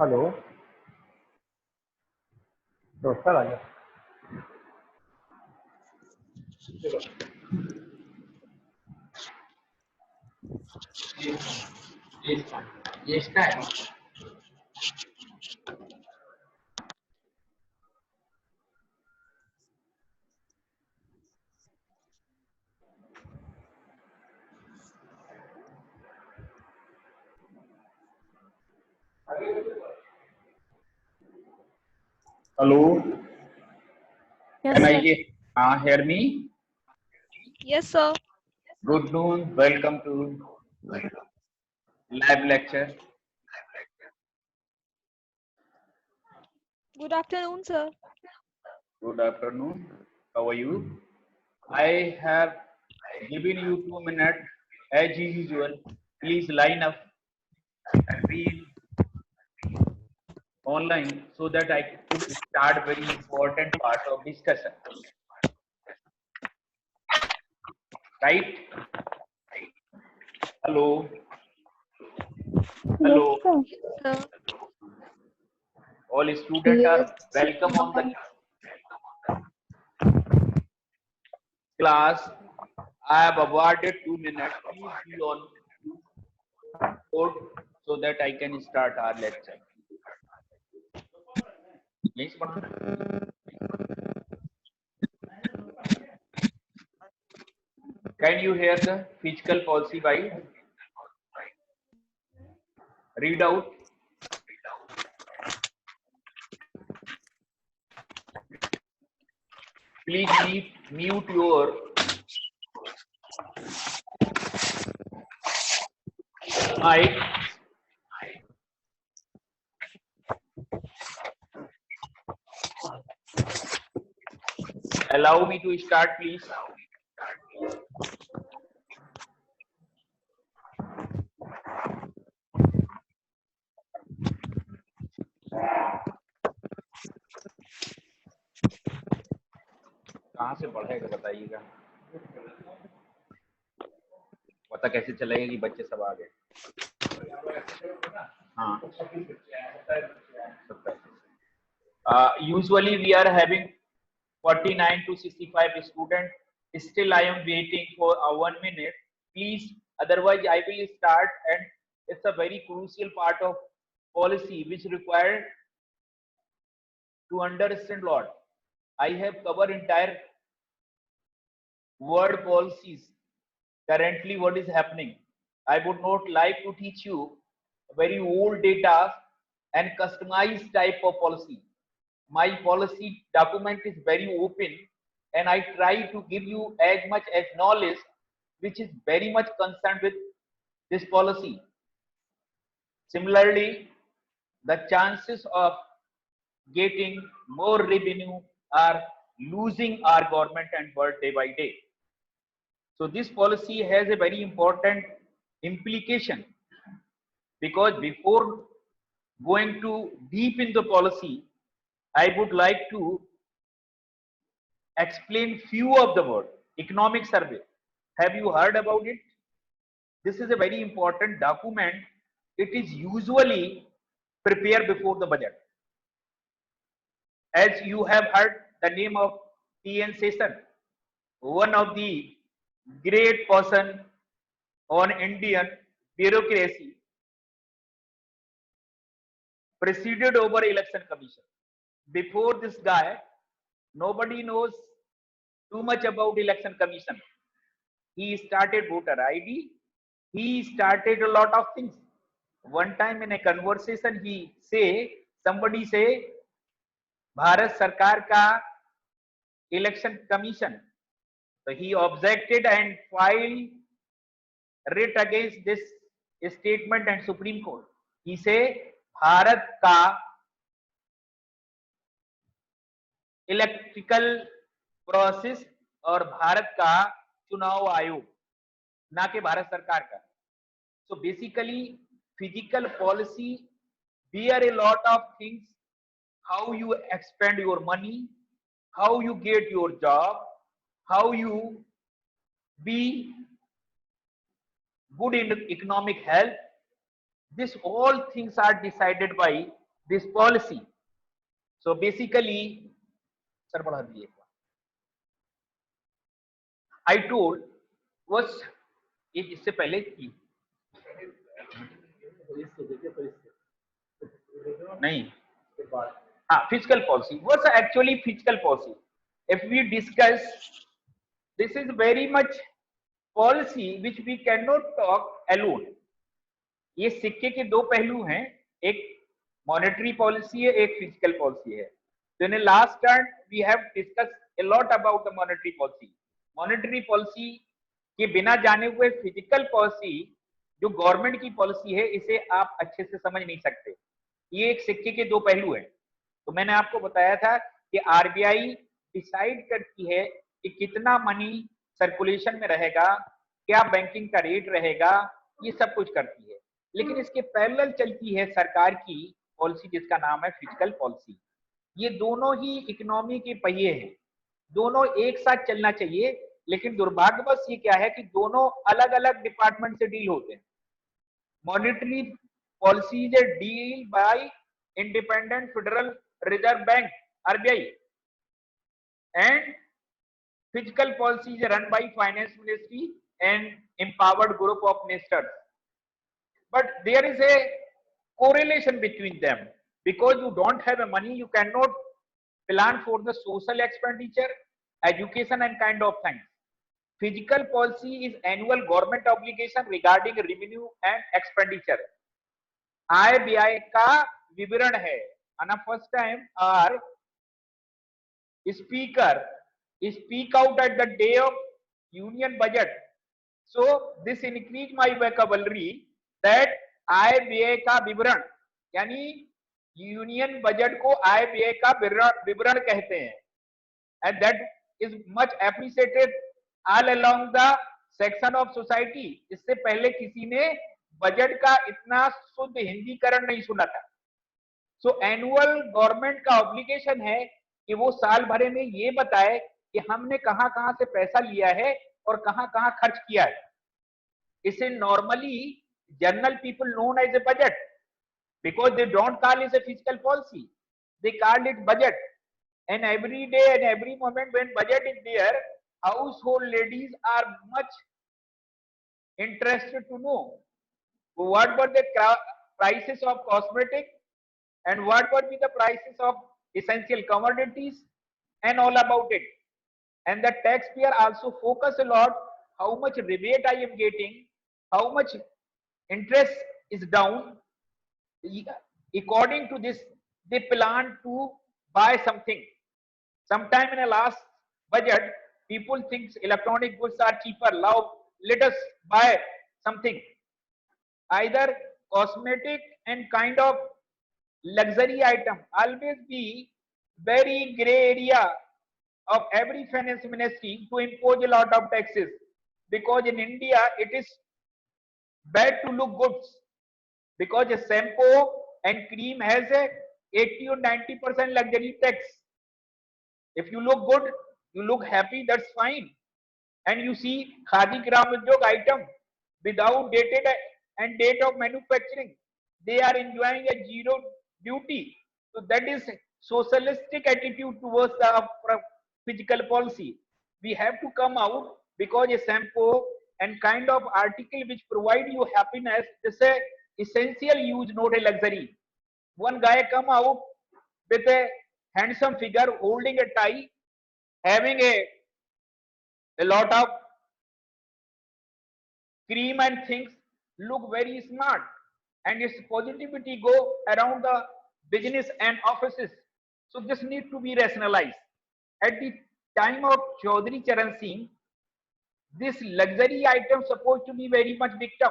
Hello. नमस्कार आजा। ये इसका है। Hello. Yes, Can I sir. hear me? Yes, sir. Good noon. Welcome to lab lecture. Good afternoon, sir. Good afternoon. How are you? I have given you 2 minutes as usual. Please line up and be online so that I could start very important part of discussion. Right? Hello. Hello. Yes, sir. All students are welcome on the class. I have awarded 2 minutes. Please be on board so that I can start our lecture. Yes, can you hear the fiscal policy by read out? Please mute your mic. Allow me to start, please. कहाँ से पढ़ेगा बताइएगा, पता कैसे चलेगा कि बच्चे सब आ गए? हाँ, usually we are having 49 to 65 students. Still I am waiting for 1 minute. Please, otherwise I will start, and it's a very crucial part of policy which required to understand lot. I have covered entire world policies. Currently, what is happening? I would not like to teach you very old data and customized type of policy. My policy document is very open, and I try to give you as much as knowledge which is very much concerned with this policy. Similarly, the chances of getting more revenue are losing our government and world day by day. So this policy has a very important implication, because before going to deep in the policy, I would like to explain few of the word. Economic survey. Have you heard about it? This is a very important document. It is usually prepared before the budget. As you have heard the name of T.N. Sesson, one of the great person on Indian bureaucracy, presided over election commission. Before this guy, nobody knows too much about election commission. He started voter ID. He started a lot of things. One time in a conversation, somebody say, Bharat Sarkar ka election commission. So he objected and filed writ against this statement and Supreme Court. He say, Bharat ka electrical process और भारत का चुनाव आयोग, ना कि भारत सरकार का. So basically physical policy bear a lot of things: how you expend your money, how you get your job, how you be good in economic health. This all things are decided by this policy. So basically, sir बढ़ा दिए, I told was इससे पहले की नहीं, हाँ, fiscal policy was actually fiscal policy. If we discuss, this is very much policy which we cannot talk alone. ये सिक्के के दो पहलू हैं, एक मॉनेटरी पॉलिसी है, एक फिजिकल पॉलिसी है. So in the last turn we have discussed a lot about the monetary policy. Monetary policy के बिना जाने हुए फिजिकल पॉलिसी जो गवर्नमेंट की पॉलिसी है, इसे आप अच्छे से समझ नहीं सकते. ये एक सिक्के के दो पहलू हैं. तो मैंने आपको बताया था कि आरबीआई डिसाइड करती है कि कितना मनी सर्कुलेशन में रहेगा, क्या बैंकिंग का रेट रहेगा, ये सब कुछ करती है. लेकिन इसके पैरेलल चलती है सरकार की पॉलिसी जिसका नाम है फिजिकल पॉलिसी. ये दोनों ही इकोनॉमी के पहिए हैं, दोनों एक साथ चलना चाहिए. लेकिन दुर्भाग्यवश ये क्या है कि दोनों अलग अलग डिपार्टमेंट से डील होते हैं. Monetary policy is deal bye independent federal reserve bank RBI and fiscal policy is run by finance ministry and empowered group of ministers. But there is a correlation between them, because you don't have a money, you cannot plan for the social expenditure, education and kind of things. Fiscal policy is annual government obligation regarding revenue and expenditure. आय व्यय का विवरण है. And first time our speaker speak out at the day of union budget. So this increase my vocabulary that आय व्यय का विवरण, यानी union budget को आय व्यय का विवरण कहते हैं. And that is much appreciated all along the section of society. इससे पहले किसी ने बजट का इतना शुद्ध हिंदीकरण नहीं सुना था. सो एनुअल गवर्नमेंट का ऑब्लिगेशन है कि वो साल भर में ये बताए कि हमने कहां कहां से पैसा लिया है और कहां कहां खर्च किया है. इसे normally general people known as a budget, because they don't call it a physical policy, they call it budget. And every day and every moment when budget is there, household ladies are much interested to know what were the prices of cosmetic and what would be the prices of essential commodities and all about it. And the taxpayer also focus a lot how much rebate I am getting, how much interest is down. According to this, they plan to buy something. Sometime in the last budget, people think electronic goods are cheaper. Now let us buy something, either cosmetic and kind of luxury item. Always be very gray area of every finance ministry to impose a lot of taxes, because in India it is bad to look good, because a shampoo and cream has a 80 or 90% luxury tax. If you look good, you look happy, that's fine. And you see Khadi Gram Udyog item without dated and date of manufacturing, they are enjoying a zero duty. So that is socialistic attitude towards the physical policy. We have to come out, because a shampoo and kind of article which provide you happiness is a essential use, not a luxury. One guy come out with a handsome figure holding a tie, having a lot of cream and things, look very smart, and its positivity go around the business and offices. So this need to be rationalized. At the time of Chaudhary Charan Singh, this luxury item supposed to be very much victim.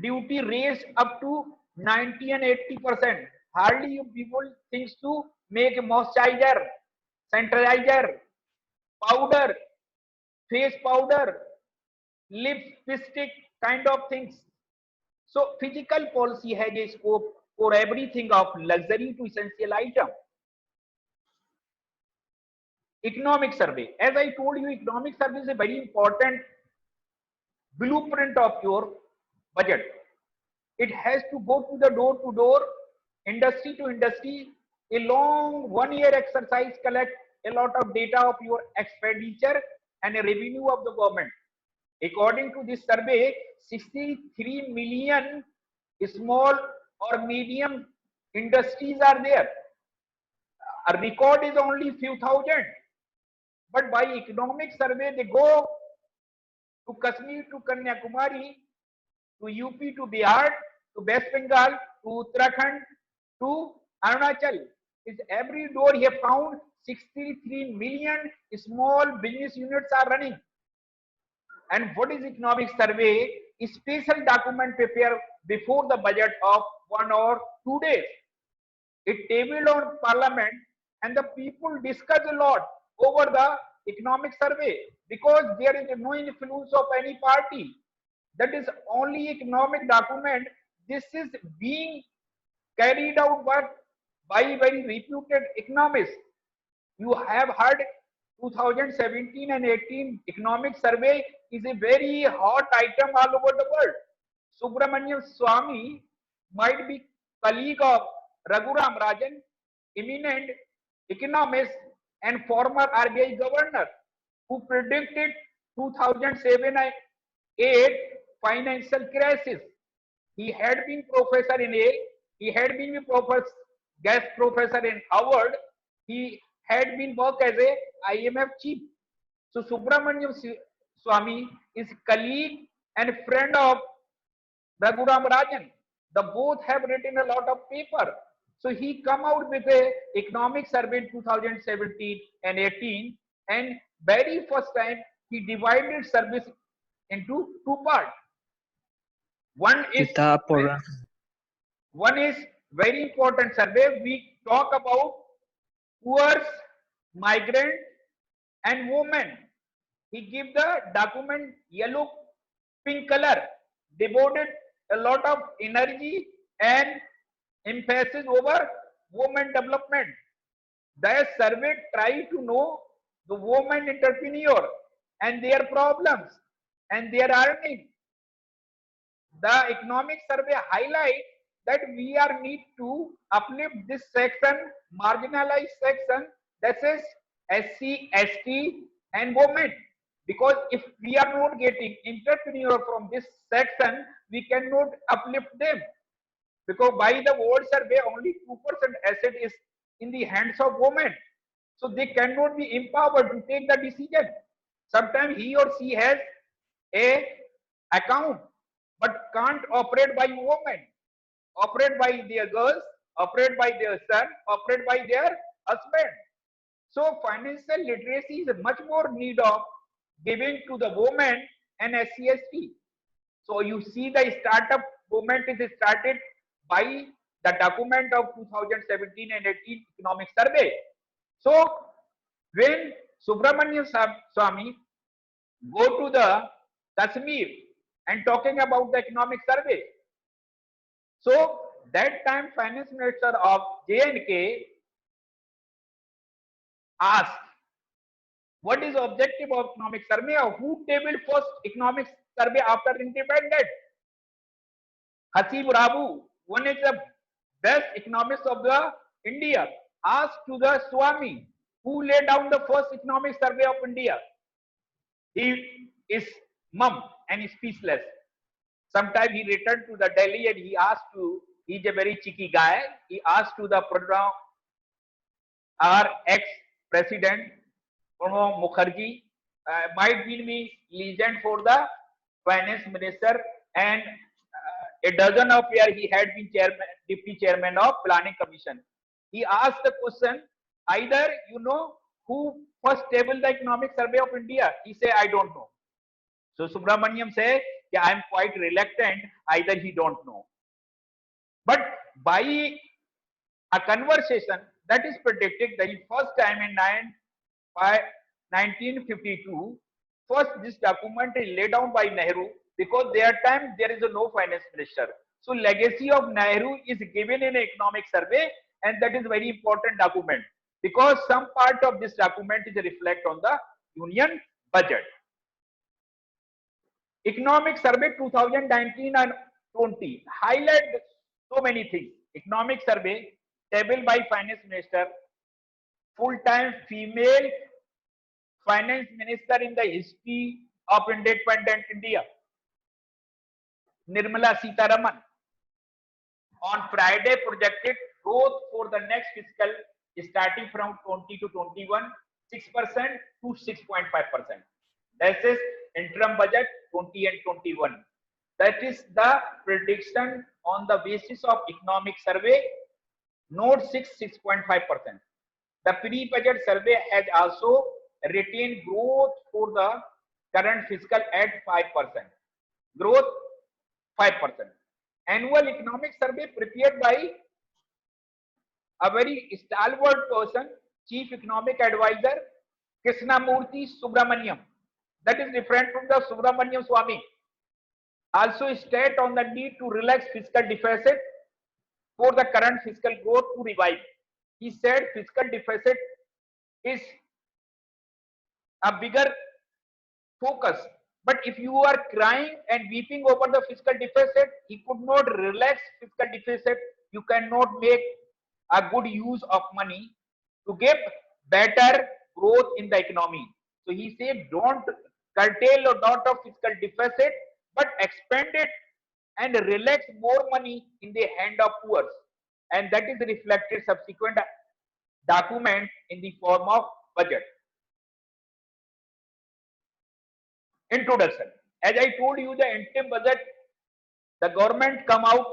Duty raised up to 90 and 80%. Hardly you people thinks to make moisturizer, sanitizer, powder, face powder, lipstick kind of things. So physical policy has a scope for everything of luxury to essential item. Economic survey. As I told you, economic survey is a very important blueprint of your budget. It has to go to the door industry to industry, a long 1 year exercise collect a lot of data of your expenditure and a revenue of the government. According to this survey, 63 million small or medium industries are there. A record is only few thousand, but by economic survey they go to Kashmir, to Kanyakumari, to UP, to Bihar, to West Bengal, to Uttarakhand, to Arunachal. Is every door he have found 63 million small business units are running. And what is economic survey? A special document prepared before the budget of 1 or 2 days. It tabled on parliament and the people discuss a lot over the economic survey because there is no influence of any party. That is only economic document. This is being carried out by very reputed economists. You have heard 2017 and 18 economic survey is a very hot item all over the world. Subramanian Swamy might be colleague of Raghuram Rajan, eminent economist and former RBI governor, who predicted 2007-8 financial crisis. He had been professor in Yale. He had been a guest professor in Harvard. He had been worked as a IMF chief. So Subramanian Swamy is colleague and friend of Raghuram Rajan. The both have written a lot of paper. So he come out with a economic survey in 2017 and 18, and very first time he divided service into two parts. One is very important survey. We talk about poor, migrant, and women. He give the document yellow, pink color, devoted a lot of energy and emphasis over women development. The survey try to know the women entrepreneur and their problems and their earning. The economic survey highlight that we are need to uplift this section, marginalized section, that is SC, ST and women. Because if we are not getting entrepreneur from this section, we cannot uplift them. Because by the World Survey, only 2% asset is in the hands of women. So they cannot be empowered to take the decision. Sometimes he or she has a account, but can't operate by women, operate by their girls, operate by their son, operate by their husband. So financial literacy is much more need of giving to the women and SCST. So you see the startup movement is started by the document of 2017 and 18 economic survey. So when Subramanian Swamy go to the Kashmir and talking about the economic survey, so that time finance minister of J&K asked, what is the objective of economic survey, or who tabled first economic survey after independence? Hasib Rabu, one is the best economist of the India, asked to the Swamy, who laid down the first economic survey of India. He is mum and is speechless. Sometime he returned to the Delhi and he asked to, he's a very cheeky guy, he asked to the Pradhan, our ex-president, Pranab Mukherjee, might be legend for the finance minister, and a dozen of years he had been deputy chairman of planning commission. He asked the question, either you know who first tabled the economic survey of India? He said, I don't know. So Subramaniam said, yeah, I am quite reluctant, either he don't know. But by a conversation that is predicted the first time in 1952, first this document is laid down by Nehru, because their time there is no finance minister. So legacy of Nehru is given in economic survey, and that is very important document, because some part of this document is reflect on the union budget. Economic survey 2019 and 20 highlight so many things. economic survey table by finance minister, full-time female finance minister in the history of independent India, Nirmala Sitharaman, on Friday projected growth for the next fiscal starting from 20 to 21, 6% to 6.5%. That is interim budget 20 and 21. That is the prediction on the basis of economic survey, note 6.5%. The pre-budget survey has also retained growth for the current fiscal at 5%. Growth 5%. Annual economic survey prepared by a very stalwart person, Chief Economic Advisor Krishnamurthy Subramaniam. That is different from the Subramaniam Swamy. Also state on the need to relax fiscal deficit for the current fiscal growth to revive. He said fiscal deficit is a bigger focus. But if you are crying and weeping over the fiscal deficit, he could not relax fiscal deficit. You cannot make a good use of money to get better growth in the economy. So he said, don't curtail a lot of fiscal deficit, but expand it and relax more money in the hand of poor. And that is reflected subsequent document in the form of budget. Introduction. As I told you, the interim budget, the government come out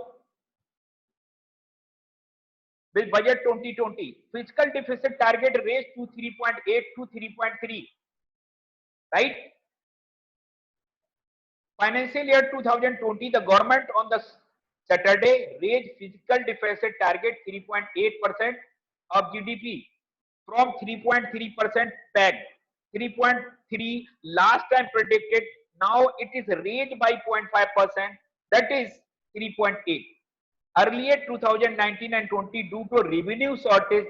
with budget 2020. Fiscal deficit target raised to 3.8 to 3.3. Right? Financial year 2020, the government on the Saturday raised fiscal deficit target 3.8% of GDP from 3.3% peg. 3.3 last time predicted, now it is raised by 0.5%, that is 3.8. Earlier 2019 and 20 due to revenue shortage,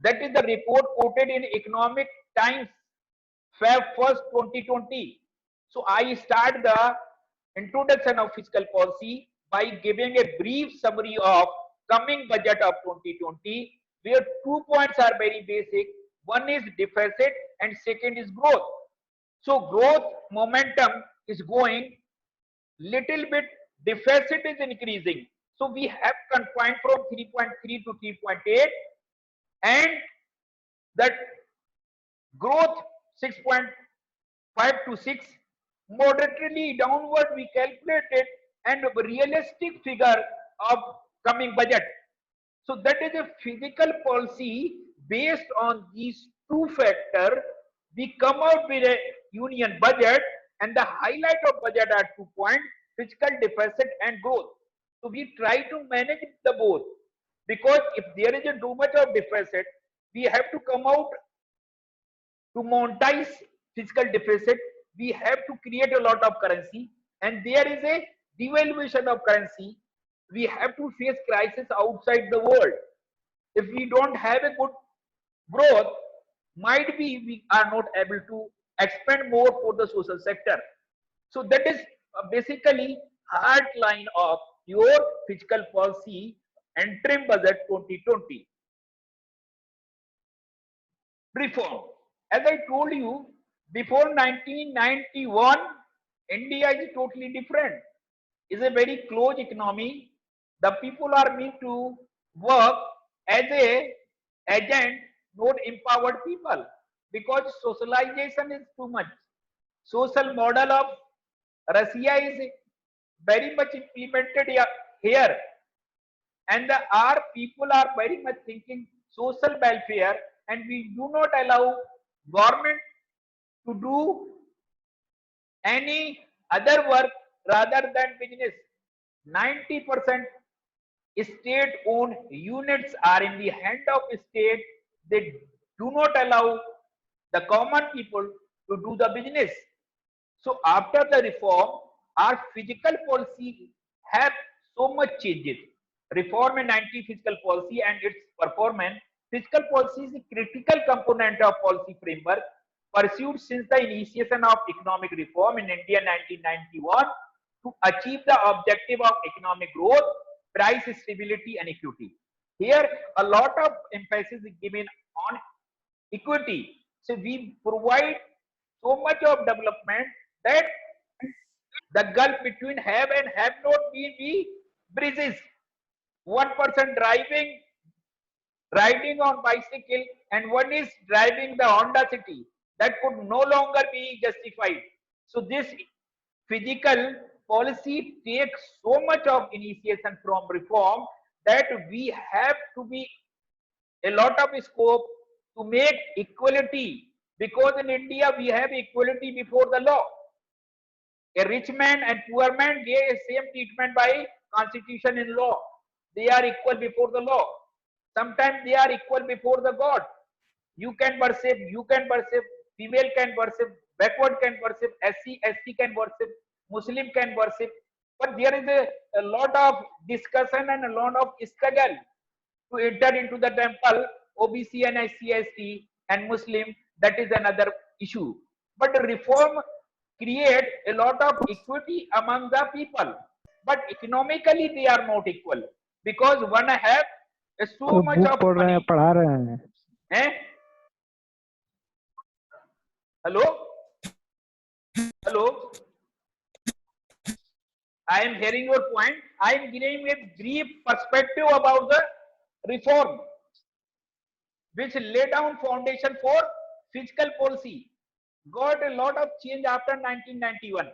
that is the report quoted in Economic Times Feb 1st 2020. So I start the introduction of fiscal policy by giving a brief summary of coming budget of 2020, where 2 points are very basic. One is deficit and second is growth. So growth momentum is going little bit, deficit is increasing. So we have confined from 3.3 to 3.8 and that growth 6.5 to 6, moderately downward we calculated and a realistic figure of coming budget. So that is a physical policy based on these two factors. We come out with a union budget and the highlight of budget are 2 points, fiscal deficit and growth. So we try to manage the both, because if there is a too much of deficit, we have to come out to monetize fiscal deficit. We have to create a lot of currency, and there is a devaluation of currency. We have to face crisis outside the world. If we don't have a good growth, might be we are not able to expand more for the social sector. So that is basically hard line of your fiscal policy interim budget 2020. Reform. As I told you, before 1991, India is totally different. It's a very closed economy. The people are meant to work as a agent, not empowered people, because socialization is too much. Social model of Russia is very much implemented here, and our people are very much thinking social welfare, and we do not allow government to do any other work rather than business. 90% state-owned units are in the hand of state. They do not allow the common people to do the business. So after the reform, our fiscal policy have so much changes. Reform in 90 fiscal policy and its performance. Fiscal policy is a critical component of policy framework pursued since the initiation of economic reform in India in 1991 to achieve the objective of economic growth, price stability and equity. Here a lot of emphasis is given on equity. So we provide so much of development that the gulf between have and have not be bridges. One person riding on bicycle and one is driving the Honda City, that could no longer be justified. So this physical policy takes so much of initiation from reform that we have to be a lot of scope to make equality, because in India we have equality before the law. A rich man and poor man get same treatment by constitution and law. They are equal before the law. Sometimes they are equal before the God. You can worship, female can worship, backward can worship, SC can worship, Muslim can worship. But there is a lot of discussion and a lot of struggle to enter into the temple. OBC and SC, and Muslim, that is another issue. But reform create a lot of equity among the people, but economically they are not equal, because one have so much of money. पढ़ा रहे हैं Hello, I am hearing your point. I am giving a brief perspective about the reform which lay down foundation for fiscal policy. Got a lot of change after 1991.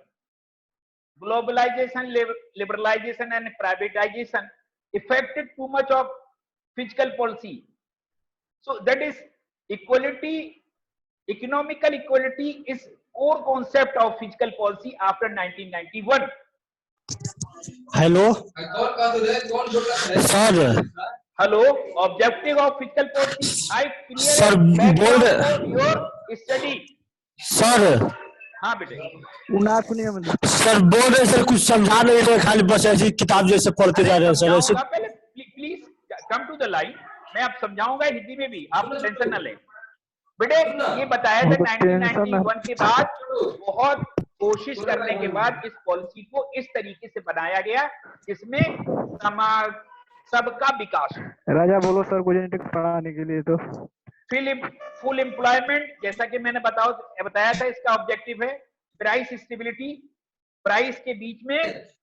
Globalization, liberalization and privatization affected too much of fiscal policy. So that is equality, economical equality is core concept of fiscal policy after 1991. Hello sir Hello, objective of fiscal policy. I clear Sir, background bold- for your study. Sir हाँ बेटे. ना सुनिए मतलब sir बोल रहे sir कुछ समझा नहीं रहे खाली बस ऐसी किताब जैसे पढ़ते जा रहे हैं सर ऐसे समझाऊंगा, पहले please come to the line. मैं आप समझाऊंगा हिंदी में भी, आप टेंशन ना लें बेटे. ये बताया था 1991 के बाद बहुत कोशिश करने के बाद इस पॉलिसी को इस तरीके से बनाया गया जिसमें समाज सबका विकास हो. राजा बोलो सर को जेनेटिक्स पढ़ाने के लिए तो फुल एम्प्लॉयमेंट, जैसा कि मैंने बताया था, इसका ऑब्जेक्टिव है. प्राइस स्टेबिलिटी, प्राइस के बीच में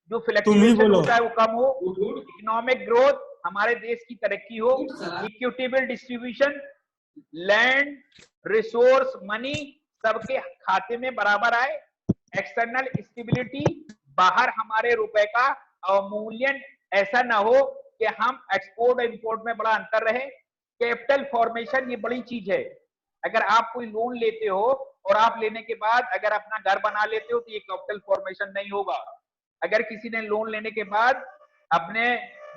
जो फ्लक्चुएशन होता है वो कम हो. इकोनॉमिक ग्रोथ, हमारे देश की तरक्की हो. Equitable distribution, land, resource, money सबके खाते में बराबर आए. एक्सटर्नल स्टेबिलिटी, बाहर हमारे रुपए का अवमूल्यन ऐसा ना हो कि हम एक्सपोर्ट और इंपोर्ट में बड़ा अंतर रहे. कैपिटल फॉर्मेशन, ये बड़ी चीज है. अगर आप कोई लोन लेते हो और आप लेने के बाद अगर अपना घर बना लेते हो तो ये कैपिटल फॉर्मेशन नहीं होगा. अगर किसी ने लोन लेने के बाद अपने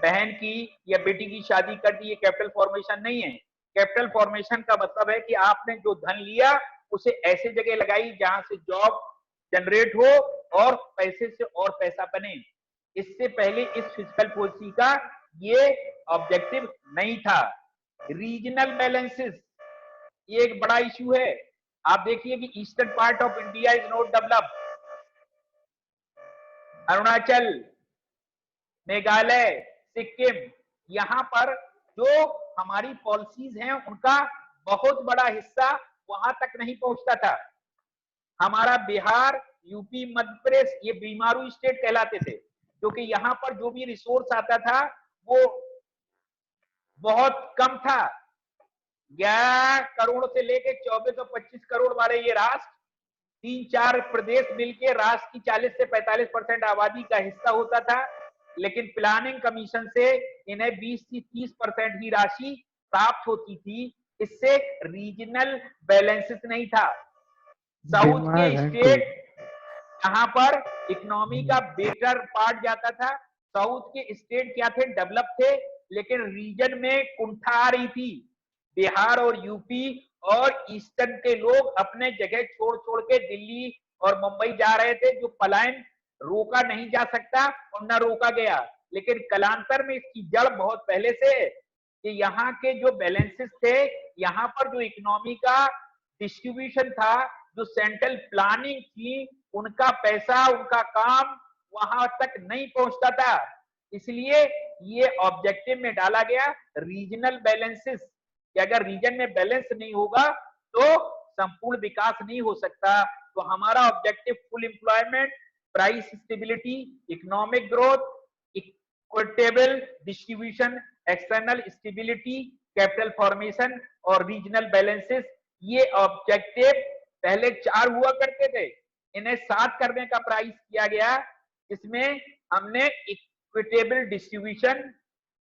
बहन की या बेटी की शादी कर दी, ये कैपिटल फॉर्मेशन नहीं है. कैपिटल फॉर्मेशन का मतलब है कि आपने जो धन लिया उसे ऐसे जगह लगाई जहां से जॉब जनरेट हो और पैसे से और पैसा बने. इससे पहले इस फिस्कल पॉलिसी का ये ऑब्जेक्टिव नहीं था. रीजनल बैलेंसेस, ये एक बड़ा इश्यू है. आप देखिए कि eastern part of India is not developed. Arunachal, Meghalaya, Sikkim, यहाँ पर जो हमारी पॉलिसीज हैं उनका बहुत बड़ा हिस्सा वहां तक नहीं पहुंचता था. हमारा बिहार, यूपी, मध्य प्रदेश ये बीमारू स्टेट कहलाते थे, क्योंकि यहाँ पर जो भी रिसोर्स आता था वो बहुत कम था. 11 करोड़ से लेके 24 और 25 करोड़ वाले ये राष्ट्र, 3-4 प्रदेश मिलके राष्ट्र की 40 से 45% आबादी का हिस्सा होता था. लेकिन प्लानिंग कमीशन से इन्हें 20 से 30% ही राशि प्राप्त होती थी. इससे रीजनल बैलेंसेस नहीं था. साउथ के स्टेट यहाँ पर इकोनॉमी का बेटर पार्ट जाता था. साउथ के स्टेट क्या थे, डेवलप थे, लेकिन रीजन में कुंठा आ रही थी. बिहार और यूपी और ईस्टर्न के लोग अपने जगह छोड़ छोड़ के दिल्ली और मुंबई जा रहे थे. जो पलायन रोका नहीं जा सकता और न रोका गया, लेकिन कालांतर में इसकी जड़ बहुत पहले से कि यहाँ के जो बैलेंसेस थे, यहाँ पर जो इकोनॉमी का डिस्ट्रीब्यूशन था, जो सेंट्रल प्लानिंग थी, उनका पैसा, उनका काम वहां तक नहीं पहुंचता था. इसलिए ये ऑब्जेक्टिव में डाला गया रीजनल बैलेंसेस, कि अगर रीजन में बैलेंस नहीं होगा तो संपूर्ण विकास नहीं हो सकता। तो हमारा objective full employment, price stability, economic growth, equitable distribution, external stability, capital formation और रीजनल बैलेंसेस, ये ऑब्जेक्टिव पहले 4 हुआ करते थे, इन्हें 7 करने का प्रयास किया गया। इसमें हमने equitable distribution,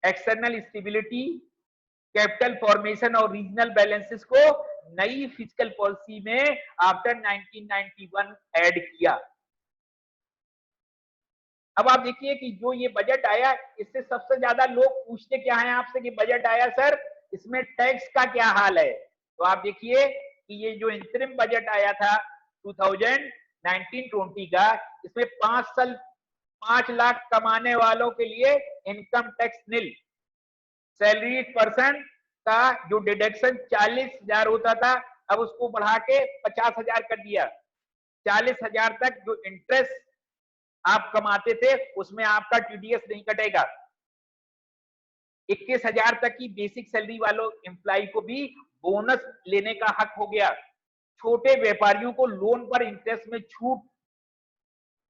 external stability, capital formation और रीजनल बैलेंसेस को नई फिजिकल पॉलिसी में आफ्टर 1991 ऐड किया। अब आप देखिए कि जो ये बजट आया, इससे सबसे ज्यादा लोग पूछते क्या है आपसे कि बजट आया सर, इसमें टैक्स का क्या हाल है। तो आप देखिए कि ये जो इंतरिम बजट आया था 2019-20 का, इसमें 5 साल 5 लाख कमाने वालों के लिए इनकम टैक्स निल, सैलरी पर्सन का जो डिडक्शन 40,000 होता था, अब उसको बढ़ा के 50,000 कर दिया। 40,000 तक जो इंटरेस्ट आप कमाते थे उसमें आपका टीडीएस नहीं कटेगा। 21,000 तक की बेसिक सैलरी वालों एम्प्लॉय को भी बोनस लेने का हक हो गया। छोटे व्यापारियों को लोन पर इंटरेस्ट में छूट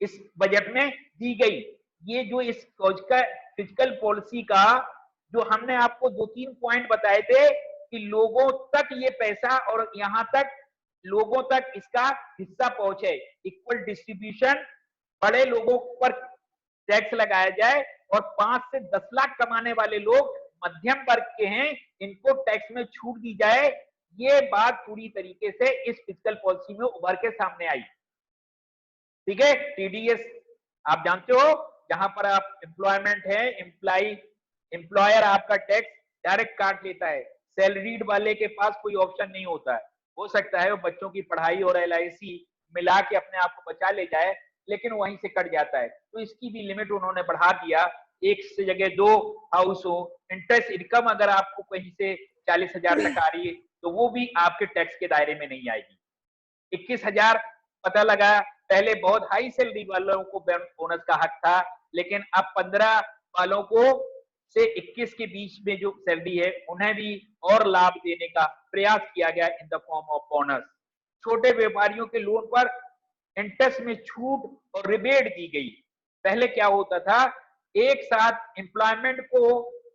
इस बजट में दी गई। ये जो इस फिजिकल पॉलिसी का जो हमने आपको 2-3 पॉइंट बताए थे कि लोगों तक ये पैसा और यहां तक लोगों तक इसका हिस्सा पहुंचे, इक्वल डिस्ट्रीब्यूशन, बड़े लोगों पर टैक्स लगाया जाए और 5 से 10 लाख कमाने वाले लोग मध्यम वर्ग के हैं, इनको टैक्स में छूट दी जाए। ये बात पूरी तरीके से इस फिजिकल पॉलिसी में उभर के सामने आई। ठीक है, टीडीएस आप जानते हो, जहां पर आप एम्प्लॉयमेंट है, एम्प्लॉयर आपका टैक्स डायरेक्ट काट लेता है। सैलरीड वाले के पास कोई ऑप्शन नहीं होता है। हो सकता है वो बच्चों की पढ़ाई और एलआईसी मिला के अपने आप को बचा ले जाए, लेकिन वहीं से कट जाता है। तो इसकी भी लिमिट उन्होंने बढ़ा दिया, 1 से जगह 2 हाउस हो। इंटरेस्ट इनकम अगर आपको कहीं से 40,000 तक आ रही है तो वो भी आपके टैक्स के दायरे में नहीं आएगी। 21,000 पता लगा, पहले बहुत हाई सैलरी वालों को बोनस का हक था, लेकिन अब 15 वालों को से 21 के बीच में जो सैलरी है उन्हें भी और लाभ देने का प्रयास किया गया in the form of bonus. छोटे व्यापारियों के लोन पर इंटरेस्ट में छूट और रिबेट दी गई। पहले क्या होता था, एक साथ एम्प्लॉयमेंट को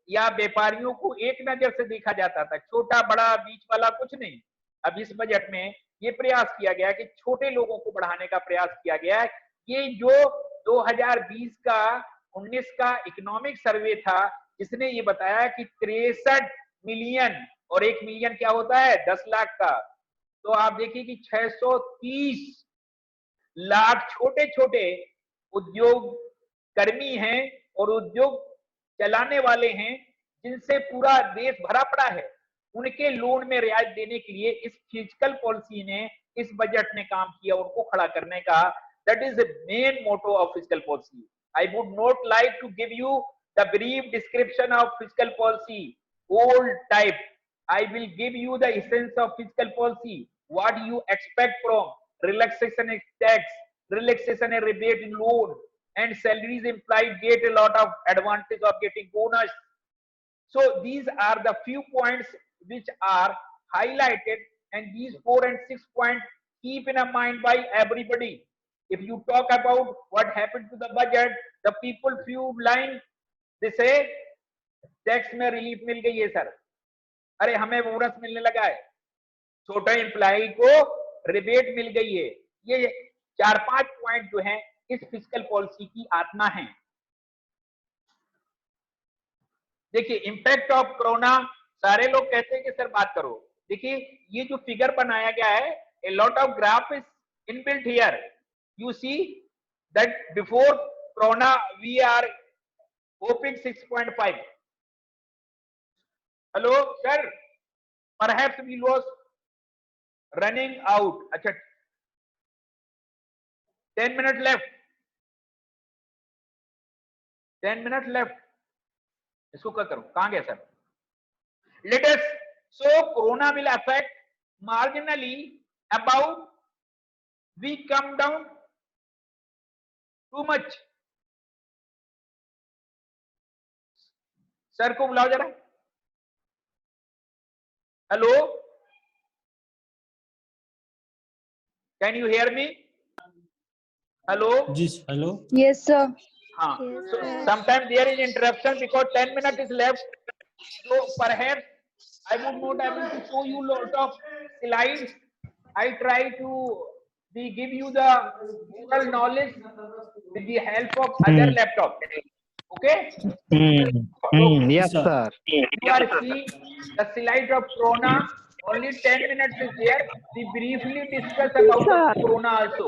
या व्यापारियों को एक नजर से देखा जाता था, छोटा बड़ा बीच वाला कुछ नहीं। अब इस बजट में ये प्रयास किया गया कि छोटे लोगों को बढ़ाने का प्रयास किया गया है। ये जो 2020 का 19 का इकोनॉमिक सर्वे था, जिसने ये बताया कि 63 मिलियन, और 1 मिलियन क्या होता है 10 लाख का, तो आप देखिए कि 630 लाख छोटे छोटे उद्योग कर्मी हैं और उद्योग चलाने वाले हैं, जिनसे पूरा देश भरा पड़ा है। उनके लोन में रियायत देने के लिए इस फिजिकल पॉलिसी ने, इस बजट ने काम किया उनको खड़ा करने का। That is the main motto of physical policy. I would not like to give you the brief description of physical policy old type. I will give you the essence of fiscal policy. What you expect from relaxation in tax, relaxation and rebate in loan, and salaries implied get a lot of advantage of getting bonus. So these are the few points which are highlighted, and these 4 and 6 points keep in mind by everybody. If you talk about what happened to the budget, the people few line they say tax में relief मिल गई है sir, अरे हमें bonus मिलने लगा है, छोटे employ को रिबेट मिल गई है। ये 4-5 पॉइंट जो हैं इस फिजिकल पॉलिसी की आत्मा है। देखिए इंपैक्ट ऑफ कोरोना, सारे लोग कहते हैं कि सर बात करो। देखिए ये जो फिगर बनाया गया है, a lot of graph is inbuilt here. You see that before corona we are hoping 6.5। Hello sir, perhaps we was running out. अच्छा 10 मिनट लेफ्ट, 10 मिनट लेफ्ट, इसको क्या करूं, कहां गया sir? Let us, so corona will affect marginally about, we come down to much. Sir को बुलाओ जरा। Hello, can you hear me? Hello, जी हेलो। Yes, sir. हाँ, Yes, so sir. sometimes there is interruption because 10 minutes is left, so perhaps I would not able to show you lot of slides. I try to give you the oral knowledge with the help of other laptop. Okay, Yes, sir. sir. you are seeing the slide of corona. Only 10 minutes is there. We briefly discuss about the corona also.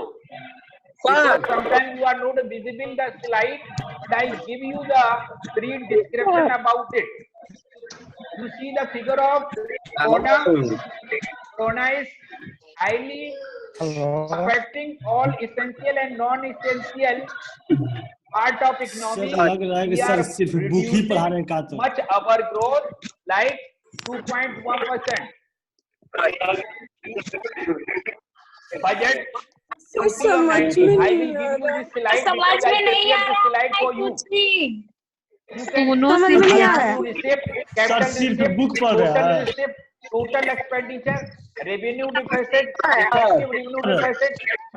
Because sometimes you are not visible the slide, but I give you the brief description about it. You see the figure of corona. Corona is highly affecting all essential and non-essential part of economy. Sir लग रहा है कि We sir are सिर्फ book ही पढ़ा रहे reducing हैं का तो। much our growth like 2.1%. Budget. समझ में I will नहीं आ give you रहा। this slide समझ because I में नहीं आ prepared this रहा slide है for you. कुछ भी। You can समझ में नहीं आ रहा है। receipt, सर capital सिर्फ receipt, बुक पढ़ रहा total है। receipt, total expenditure, revenue deficit, effective revenue deficit,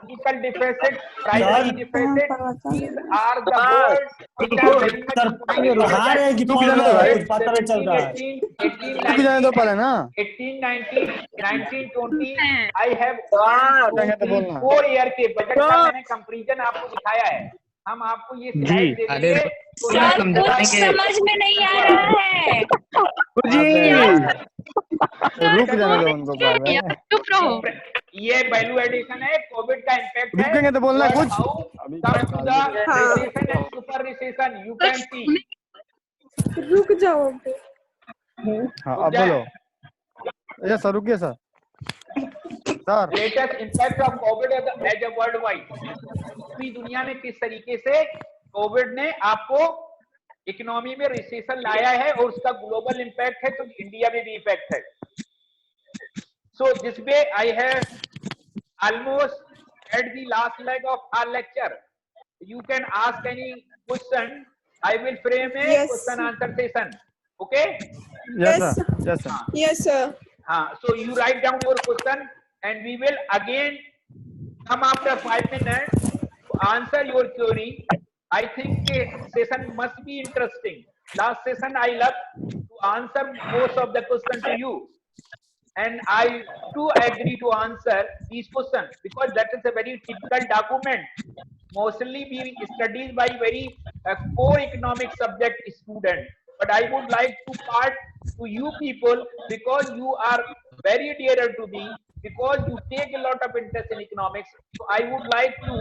fiscal deficit, primary deficit. These are the words which are very much sir पढ़ा रहे हैं कि पढ़ रहे हैं कुछ पता नहीं चल रहा है। 18, रुक जाने दो पहले ना। 18, 19, 19, 20. I have क्या तो बोलना। 4 year के बजट का मैंने कंपैरिजन आपको दिखाया है। हम आपको ये स्लाइड दे देंगे तो सर कुछ समझ में नहीं आ रहा है। रुक जाने दो उनको पहले। चुप रहो। ये वैल्यू एडिशन है, कोविड का इम्पैक्ट है। रुकेंगे तो बोलना कुछ। Recession and super recession you can see. रुक जाओ। हाँ अब बोलो। यस सर रुकिए सर। Sir latest impact of Covid as a worldwide. पूरी दुनिया में किस तरीके से कोविड ने आपको इकोनॉमी में रिसेशन लाया है और उसका ग्लोबल इम्पैक्ट है, तो इंडिया में भी इम्पैक्ट है। So this way I have almost at the last leg of our lecture. You can ask any question. I will frame a question answer session. Okay? Yes sir. Yes sir. Yes, sir. हाँ, so you write down your question and we will again come after 5 minutes to answer your query. I think the session must be interesting. Last session I love to answer most of the question to you, and I too agree to answer these questions because that is a very typical document, mostly being studied by very core economic subject student. But I would like to part to you people because you are very dearer to me, because you take a lot of interest in economics. So I would like to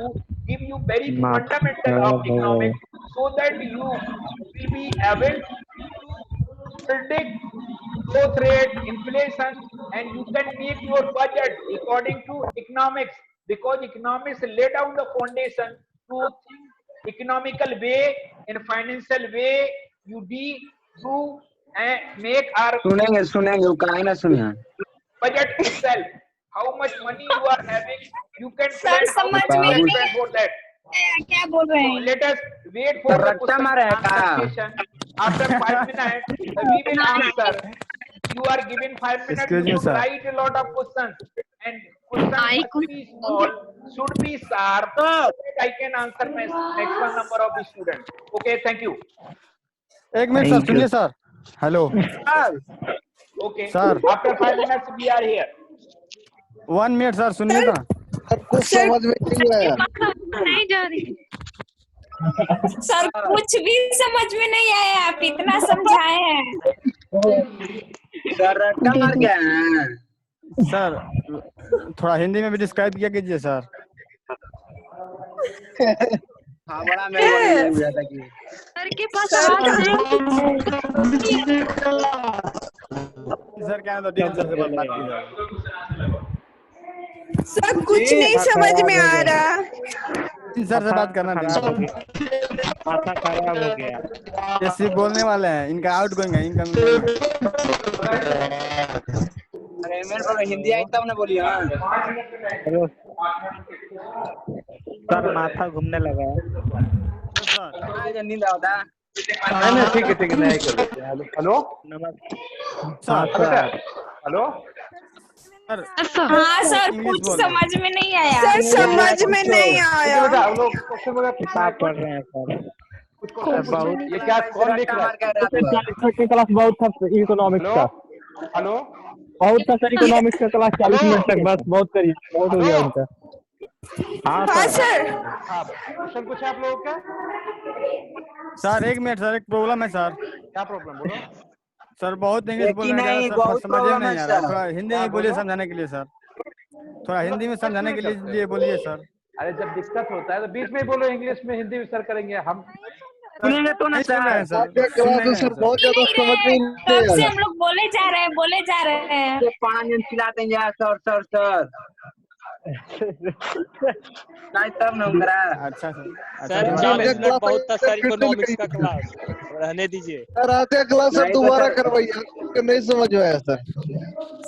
give you very fundamental of economics so that you will be able to predict growth rate, inflation, and you can make your budget according to economics, because economics lay down the foundation to think economical way, in financial way, you do and make our सुनेंगे वो काहे ना सुने। budget itself. How much money you are having, you can sir plan how much समझ में you नहीं spend for that. क्या बोल रहे So हैं? let us wait for the रट्टा question मारा है answer का? session. After 5 minutes, we will answer. You are given 5 minutes Excuse me, to sir. write a lot of questions, and questions must be small, should be sharp, so that I can answer maximum number of students. Okay, thank you. एक minute sir सुनिए sir. Hello Okay, Sir. after 5 minutes we are here. 1 minute sir सुनिए ना। कुछ समझ में नहीं आया। नहीं जा रही। सर कुछ भी समझ में नहीं आया, आप इतना समझाए हैं। सर रट्टा मार गया है। सर थोड़ा हिंदी में भी डिस्क्राइब किया कीजिए सर। हाँ बड़ा मेरे को नहीं हुआ था कि सर के पास सर आवाज है। सर क्या है तो डीएम सर से बात कीजिए। सर कुछ नहीं समझ में आ रहा। सर से बात करना था। माथा खराब हो गया। ये सिर्फ बोलने वाले हैं, इनका आउट गोइंग है, इनका अरे मेरे को हिंदी आई तब ना बोली। हाँ सर माथा घूमने लगा है। सर नींद आता। नहीं ठीक है नहीं कर लेते हैं। हेलो नमस्कार। हेलो सर हाँ सर इंग्लिश कुछ बोल रहे हैं। समझ में नहीं आया। सर समझ में नहीं आया। बेटा हम लोग क्वेश्चन वगैरह किताब पढ़ रहे हैं सर। कुछ क्वेश्चन ये क्या कौन लिख रहा है? क्लास बहुत था इकोनॉमिक्स हेलो का, हेलो बहुत था सर इकोनॉमिक्स का क्लास 40 मिनट तक, बस बहुत करिए, बहुत हो गया उनका। हाँ हाँ सर। सर। हाँ क्वेश्चन कुछ है आप लोगों का? सर एक मिनट सर, एक प्रॉब्लम है सर। क्या प्रॉब्लम बोलो? सर बहुत इंग्लिश एक बोल ही रहे हैं नहीं, सर, बहुत समझ में प्रॉब्लम नहीं है आ रहा है। सर। थोड़ा हिंदी क्या में बोलिए बोलो? समझाने के लिए सर, थोड़ा हिंदी में समझाने के लिए बोलिए सर। अरे जब दिक्कत होता है तो बीच में बोलो, इंग्लिश में हिंदी में सर करेंगे हम। सुनेंगे तो ना नहीं सुन रहे हैं सर। सर, सुन नहीं रहे हैं सर। नहीं रहे, कब से हम लोग बोले जा रहे हैं। ये 5 दिन चिल्ला देंगे सर सर सर। नहीं तब ना करा। अच्छा सर, सर अच्छा 40 मिनट बहुत था सर इकोनॉमिक्स का क्लास, रहने दीजिए। सर आते क्लास सर नहीं तो दोबारा सर- करवाइए, नहीं समझ में आया सर।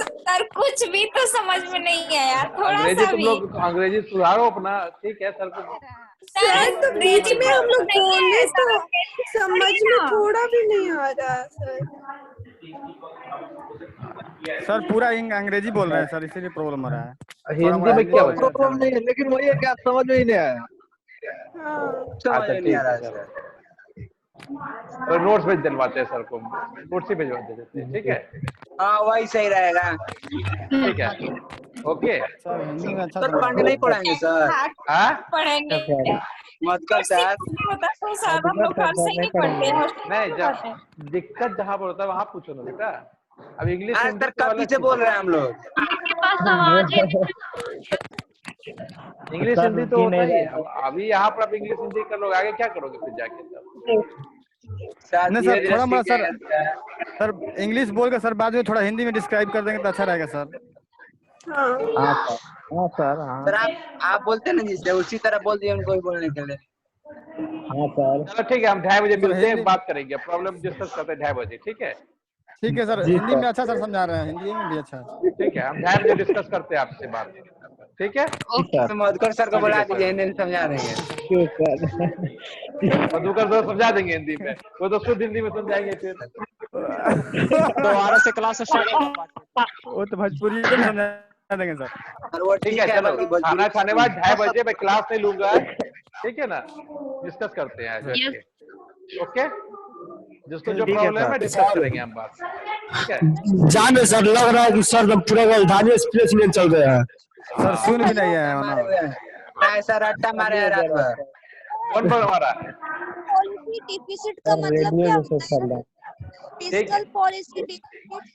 सर कुछ भी तो समझ में नहीं आया, थोड़ा अंग्रेजी सा तुम भी। लोग अंग्रेजी सुधारो अपना, ठीक है सर को। सर तो बीच में हम लोग नहीं है, बोले तो सर, समझ पढ़िए में ना। थोड़ा भी नहीं आ रहा सर। सर पूरा अंग्रेजी बोल रहे हैं सर, इसीलिए प्रॉब्लम आ रहा है। हिंदी में क्या बचा? प्रॉब्लम नहीं है, लेकिन वही है कि आप समझ में ही नहीं आया। हाँ समझ अच्छा में नहीं ठीक आ रहा है है सर, सर। तो नोट्स भेज दिलवाते हैं सर को, नोट्स ही भिजवा देते हैं, ठीक है हाँ वही सही रहेगा। ठीक है ओके। सर हिंदी में अच्छा सर समझ पांडे नहीं पढ़ाएंगे सर। हाँ पढ़ेंगे। मत कर सर। तो सर हम लोग घर से ही नहीं पढ़ते हैं, हॉस्टल में नहीं नहीं पढ़ते हैं। जब दिक्कत जहाँ पर होता है वहाँ पूछो ना बेटा। अब इंग्लिश अरे हिंदी सर तो कब अलग पीछे चीज बोल है। रहे हैं हम लोग। इंग्लिश सर हिंदी तो रुकिए होता नहीं ही है। रहा अब अभी यहाँ पर आप इंग्लिश हिंदी कर लोगे, आगे क्या करोगे फिर जाके तब? सर नहीं धीरे सर, धीरे थोड़ा मोड़ा सीख सर, जाएगा। सर इंग्लिश बोल के सर बाद में थोड़ा हिंदी में डिस्क्राइब कर देंगे तो अच्छा रहेगा सर। हाँ हाँ सर, हाँ सर, हाँ सर आप बोलते ना जिससे उसी तरह बोल दिए उनको भी बोलने के लिए। हाँ सर। चलो ठीक है, हम 2:30 बजे सर मिलते हैं, हिंदी, बात करेंगे, प्रॉब्लम डिस्कस करते हैं 2:30 बजे, ठीक है? ठीक है सर, जी हिंदी सर। में अच्छा सर समझा रहे हैं, हिंदी में भी अच्छा है। ठीक है, हम 2:30 बजे डिस्कस करते हैं आपसे बात, ठीक है? जी सर। मधुकर सर को ठीक बुला है सर। दीजिए, हिंदी में समझा देंगे। ठीक सर। मधुकर सर समझा देंगे हिंदी में, वो तो शुद्ध हिंदी में समझाएंगे फिर। दोबारा से क्लास स्टार्ट होगा। वो तो भोजपुरी में समझा देंगे सर। और वो ठीक है ठीक है, चलो, बाकी भोजपुरी खाना खाने बाद 2:30 समझ- बजे मैं क्लास नहीं लूंगा, ठीक है ना? डिस्कस करते हैं बैठ के, ओके? जिसको जो ठीक है प्रॉब्लम है सर। डिस्कस करेंगे हम बात, ठीक है? जान रहे सर, लग रहा है कि सर जब पूरे राजधानी एक्सप्रेस में चल रहे हैं। सर सुन भी नहीं है मारे ना। हुए हैं। नहीं सर रट्टा मारे हैं रात भर। कौन पर हमारा? पॉलिसी डिफिसिट का मतलब रेडियो क्या जैसे होता चल है? रहा है। Fiscal policy deficit.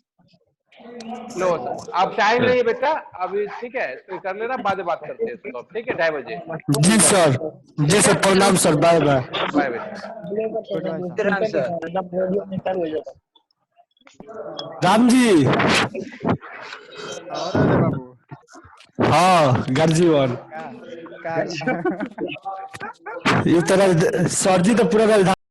लो सर, अब टाइम नहीं है बेटा अभी, ठीक है? तो कर लेना, बाद में बात करते हैं इसको, ठीक है? 2:30 बजे, जी सर, जी सर, प्रणाम सर, बाय बाय। बाय बेटा। राम सर। राम जी। और अजय बाबू हाँ गर्जीवन, का इस तरह सर जी तो पूरा